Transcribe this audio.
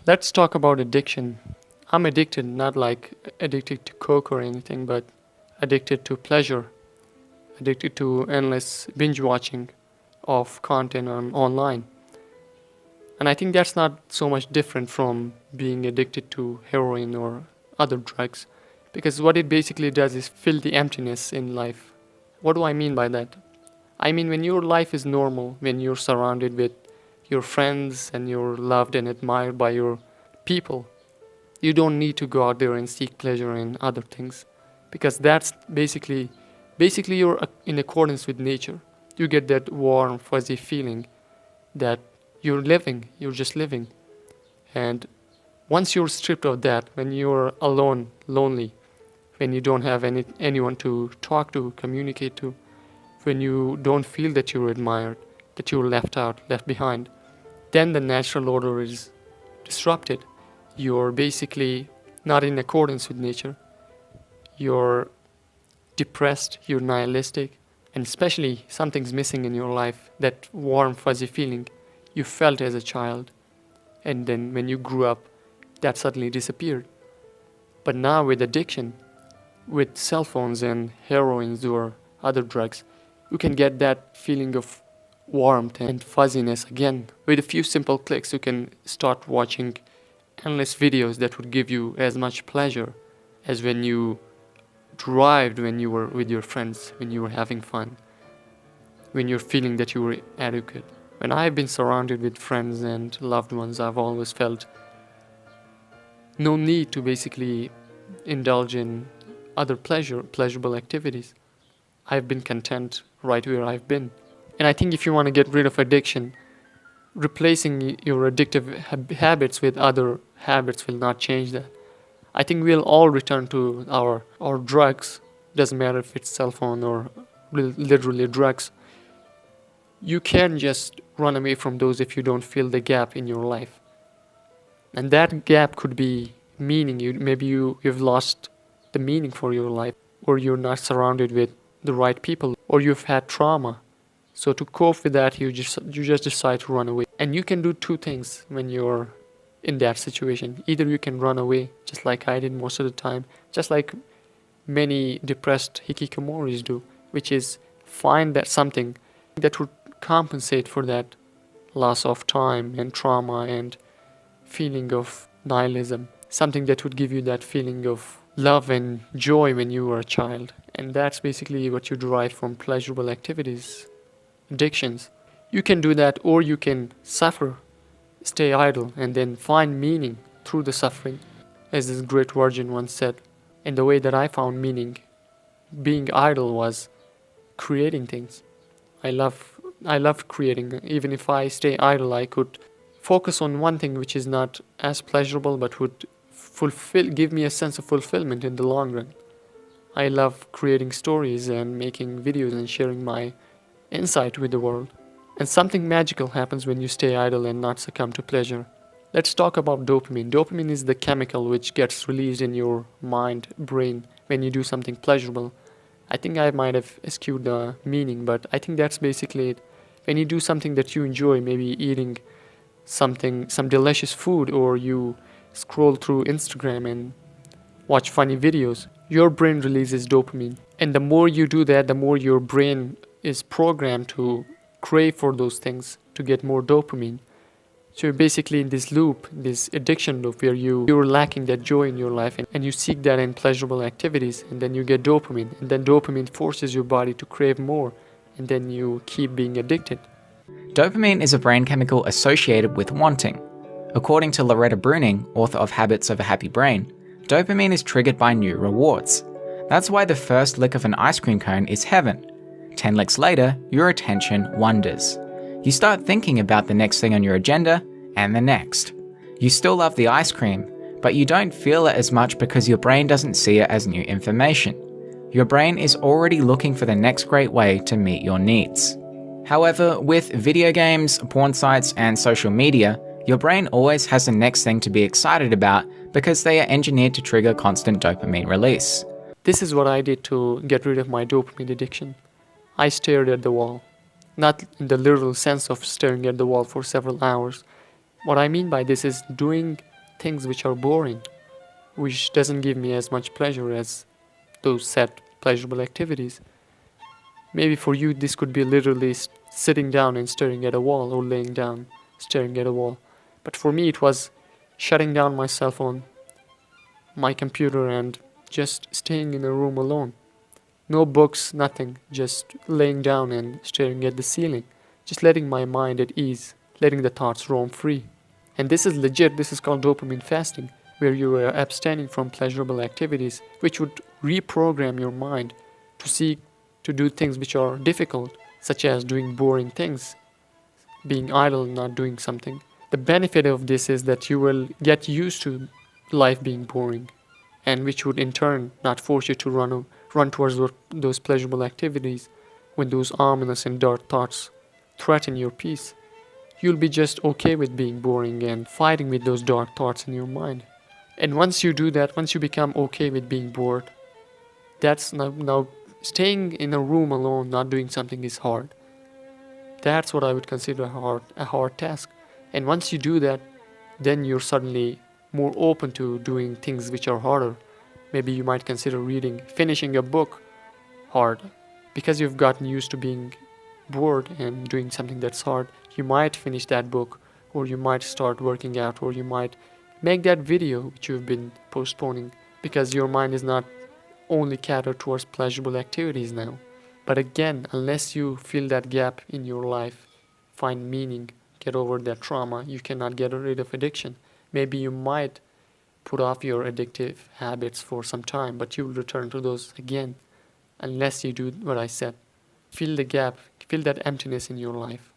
Let's talk about addiction. I'm addicted, not like addicted to coke or anything, but addicted to pleasure, addicted to endless binge watching of content online. And I think that's not so much different from being addicted to heroin or other drugs, because what it basically does is fill the emptiness in life. What do I mean by that? I mean, when your life is normal, when you're surrounded with your friends and you're loved and admired by your people, you don't need to go out there and seek pleasure in other things, because that's basically you're in accordance with nature. You get that warm, fuzzy feeling that you're just living. And once you're stripped of that, when you're alone, lonely, when you don't have anyone to talk to, communicate to, when you don't feel that you're admired, that you're left out, left behind, then the natural order is disrupted. You're basically not in accordance with nature. You're depressed, you're nihilistic, and especially something's missing in your life, that warm, fuzzy feeling you felt as a child. And then when you grew up, that suddenly disappeared. But now with addiction, with cell phones and heroines or other drugs, you can get that feeling of warmth and fuzziness again. With a few simple clicks, you can start watching endless videos that would give you as much pleasure as when you derived when you were with your friends, when you were having fun, when you're feeling that you were adequate. When I've been surrounded with friends and loved ones, I've always felt no need to basically indulge in other pleasurable activities. I've been content right where I've been. And I think if you want to get rid of addiction, replacing your addictive habits with other habits will not change that. I think we'll all return to our drugs. Doesn't matter if it's cell phone or literally drugs. You can't just run away from those if you don't fill the gap in your life. And that gap could be meaning. Maybe you've lost the meaning for your life, or you're not surrounded with the right people, or you've had trauma. So to cope with that, you just decide to run away. And you can do two things when you're in that situation. Either you can run away, just like I did most of the time, just like many depressed hikikomoris do, which is find that something that would compensate for that loss of time and trauma and feeling of nihilism, something that would give you that feeling of love and joy when you were a child. And that's basically what you derive from pleasurable activities, addictions. You can do that, or you can suffer, stay idle, and then find meaning through the suffering, as this great virgin once said. And the way that I found meaning being idle was creating things. I love creating. Even if I stay idle, I could focus on one thing which is not as pleasurable but would give me a sense of fulfillment in the long run. I love creating stories and making videos and sharing my insight with the world. And something magical happens when you stay idle and not succumb to pleasure. Let's talk about dopamine. Dopamine is the chemical which gets released in your mind, brain, when you do something pleasurable. I think I might have skewed the meaning, but I think that's basically it. When you do something that you enjoy, maybe eating some delicious food, or you scroll through Instagram and watch funny videos, your brain releases dopamine. And the more you do that, the more your brain is programmed to crave for those things, to get more dopamine. So you're basically in this loop, this addiction loop, where you're lacking that joy in your life, and you seek that in pleasurable activities, and then you get dopamine, and then dopamine forces your body to crave more, and then you keep being addicted. Dopamine is a brain chemical associated with wanting. According to Loretta Bruning, author of Habits of a Happy Brain, dopamine is triggered by new rewards. That's why the first lick of an ice cream cone is heaven. 10 licks later, your attention wanders. You start thinking about the next thing on your agenda, and the next. You still love the ice cream, but you don't feel it as much because your brain doesn't see it as new information. Your brain is already looking for the next great way to meet your needs. However, with video games, porn sites, and social media, your brain always has the next thing to be excited about because they are engineered to trigger constant dopamine release. This is what I did to get rid of my dopamine addiction. I stared at the wall. Not in the literal sense of staring at the wall for several hours. What I mean by this is doing things which are boring, which doesn't give me as much pleasure as those set pleasurable activities. Maybe for you this could be literally sitting down and staring at a wall, or laying down staring at a wall. But for me it was shutting down my cell phone, my computer, and just staying in a room alone. No books, nothing, just laying down and staring at the ceiling, just letting my mind at ease, letting the thoughts roam free. And this is legit, this is called dopamine fasting, where you are abstaining from pleasurable activities which would reprogram your mind to seek to do things which are difficult, such as doing boring things, being idle, not doing something. The benefit of this is that you will get used to life being boring, and which would in turn not force you to run towards those pleasurable activities when those ominous and dark thoughts threaten your peace. You'll be just okay with being boring and fighting with those dark thoughts in your mind. And once you do that, once you become okay with being bored, that's now staying in a room alone, not doing something is hard. That's what I would consider a hard task. And once you do that, then you're suddenly more open to doing things which are harder. Maybe you might consider finishing a book hard. Because you've gotten used to being bored and doing something that's hard, you might finish that book, or you might start working out, or you might make that video which you've been postponing, because your mind is not only catered towards pleasurable activities now. But again, unless you fill that gap in your life, find meaning, get over that trauma, you cannot get rid of addiction. Maybe you might put off your addictive habits for some time, but you will return to those again, unless you do what I said. Fill the gap, fill that emptiness in your life.